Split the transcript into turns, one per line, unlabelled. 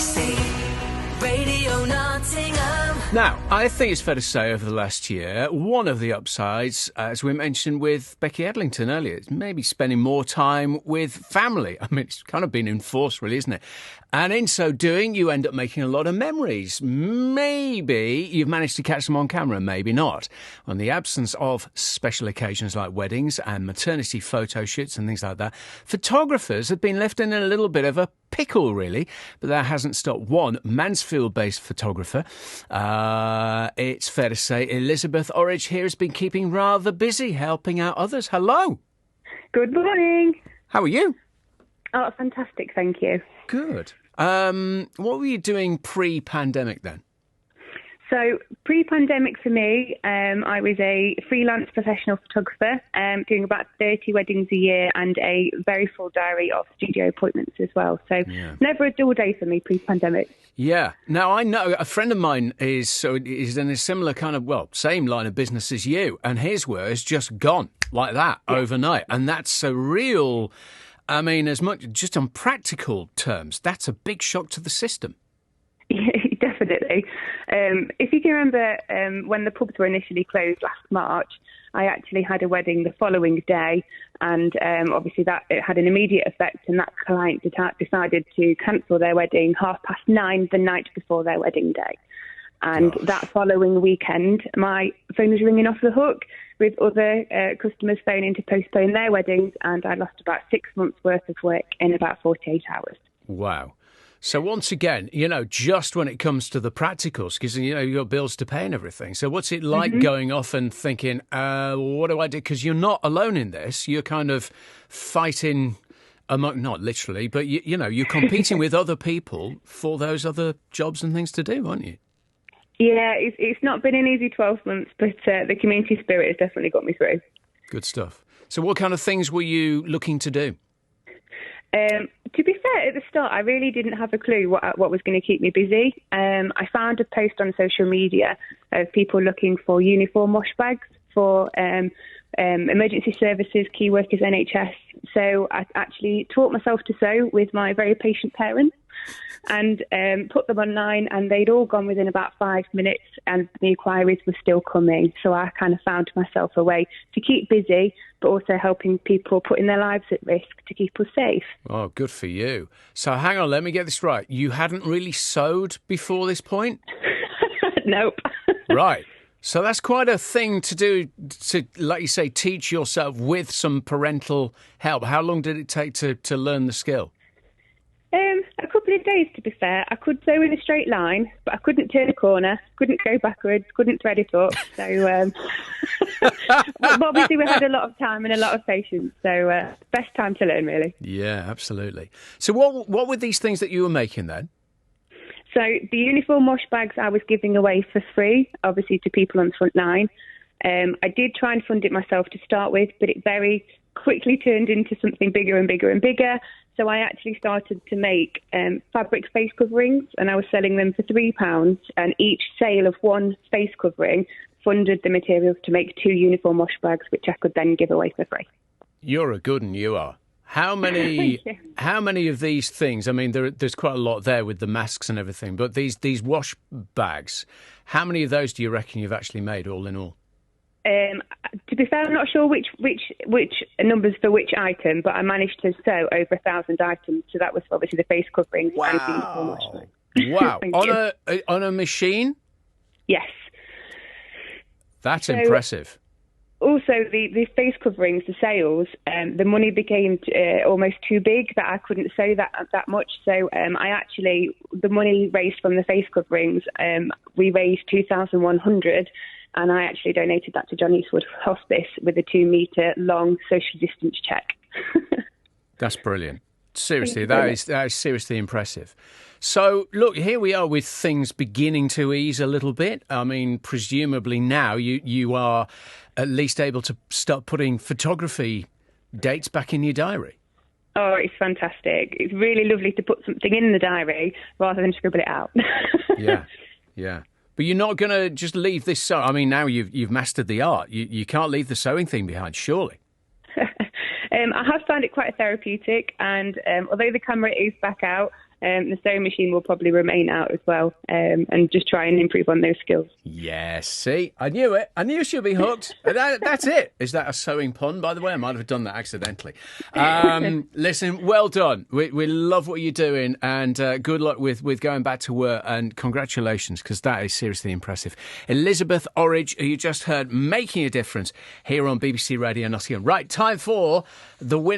BBC Radio Nottingham.
Now, I think it's fair to say over the last year, one of the upsides, as we mentioned with Becky Edlington earlier, is maybe spending more time with family. I mean, it's kind of been enforced, really, isn't it? And in so doing, you end up making a lot of memories. Maybe you've managed to catch them on camera, maybe not. On the absence of special occasions like weddings and maternity photo shoots and things like that, photographers have been left in a little bit of a pickle, really. But that hasn't stopped one Mansfield-based photographer. It's fair to say Elizabeth Orridge here has been keeping rather busy helping out others. Hello.
Good morning.
How are you?
Oh, fantastic, thank you.
Good. What were you doing pre-pandemic then?
So, pre-pandemic for me, I was a freelance professional photographer, doing about 30 weddings a year and a very full diary of studio appointments as well. So, never a dull day for me pre-pandemic.
Yeah. Now, I know a friend of mine is in a similar kind of, same line of business as you, and his was just gone like that overnight. And that's a real, I mean, as much just on practical terms, that's a big shock to the system.
Yeah, definitely. If you can remember when the pubs were initially closed last March, I actually had a wedding the following day, and obviously that it had an immediate effect, and that client decided to cancel their wedding 9:30 the night before their wedding day. And that following weekend, my phone was ringing off the hook with other customers phoning to postpone their weddings, and I lost about 6 months' worth of work in about 48 hours.
Wow. So once again, just when it comes to the practicals, because, you've got bills to pay and everything. So what's it like going off and thinking, what do I do? Because you're not alone in this. You're kind of fighting among, not literally, but, you're competing with other people for those other jobs and things to do, aren't you?
Yeah, it's not been an easy 12 months, but the community spirit has definitely got me through.
Good stuff. So what kind of things were you looking to do?
To be fair, at the start, I really didn't have a clue what was going to keep me busy. I found a post on social media of people looking for uniform wash bags for emergency services, key workers, NHS. So I actually taught myself to sew with my very patient parents and put them online, and they'd all gone within about 5 minutes, and the inquiries were still coming. So I kind of found myself a way to keep busy, but also helping people putting their lives at risk to keep us safe.
Oh, good for you. So hang on, let me get this right. You hadn't really sewed before this point?
Nope.
Right. So that's quite a thing to do to, like you say, teach yourself with some parental help. How long did it take to learn the skill?
A couple of days, to be fair. I could sew in a straight line, but I couldn't turn a corner, couldn't go backwards, couldn't thread it up. So, but obviously we had a lot of time and a lot of patience. So, best time to learn, really.
Yeah, absolutely. So what were these things that you were making then?
So the uniform wash bags I was giving away for free, obviously to people on the front line. I did try and fund it myself to start with, but it very quickly turned into something bigger and bigger and bigger. So I actually started to make fabric face coverings, and I was selling them for £3. And each sale of one face covering funded the materials to make 2 uniform wash bags, which I could then give away for free.
You're a good one, you are. How many of these things? I mean, there's quite a lot there with the masks and everything, but these wash bags, how many of those do you reckon you've actually made, all in all?
To be fair, I'm not sure which numbers for which item, but I managed to sew over 1,000 items. So that was obviously the face coverings and the uniform wash bags.
Wow! on a machine?
Yes.
That's impressive.
Also, the face coverings, the sales, the money became almost too big that I couldn't sew that much. So the money raised from the face coverings, we raised 2,100, and I actually donated that to John Eastwood Hospice with a 2-metre long social distance check.
That's brilliant. Seriously, that is seriously impressive. So, look, here we are with things beginning to ease a little bit. I mean, presumably now you are at least able to start putting photography dates back in your diary.
Oh, it's fantastic. It's really lovely to put something in the diary rather than scribble it out.
Yeah. But you're not going to just leave this. I mean, now you've mastered the art. You can't leave the sewing thing behind, surely.
I have found it quite therapeutic, and although the camera is back out, the sewing machine will probably remain out as well, and just try and improve on those skills.
Yes, see, I knew it. I knew she'd be hooked. That's it. Is that a sewing pun, by the way? I might have done that accidentally. Listen, well done. We love what you're doing, and good luck with going back to work, and congratulations, because that is seriously impressive. Elizabeth Orridge, who you just heard, making a difference here on BBC Radio Nottingham. Right, time for the win.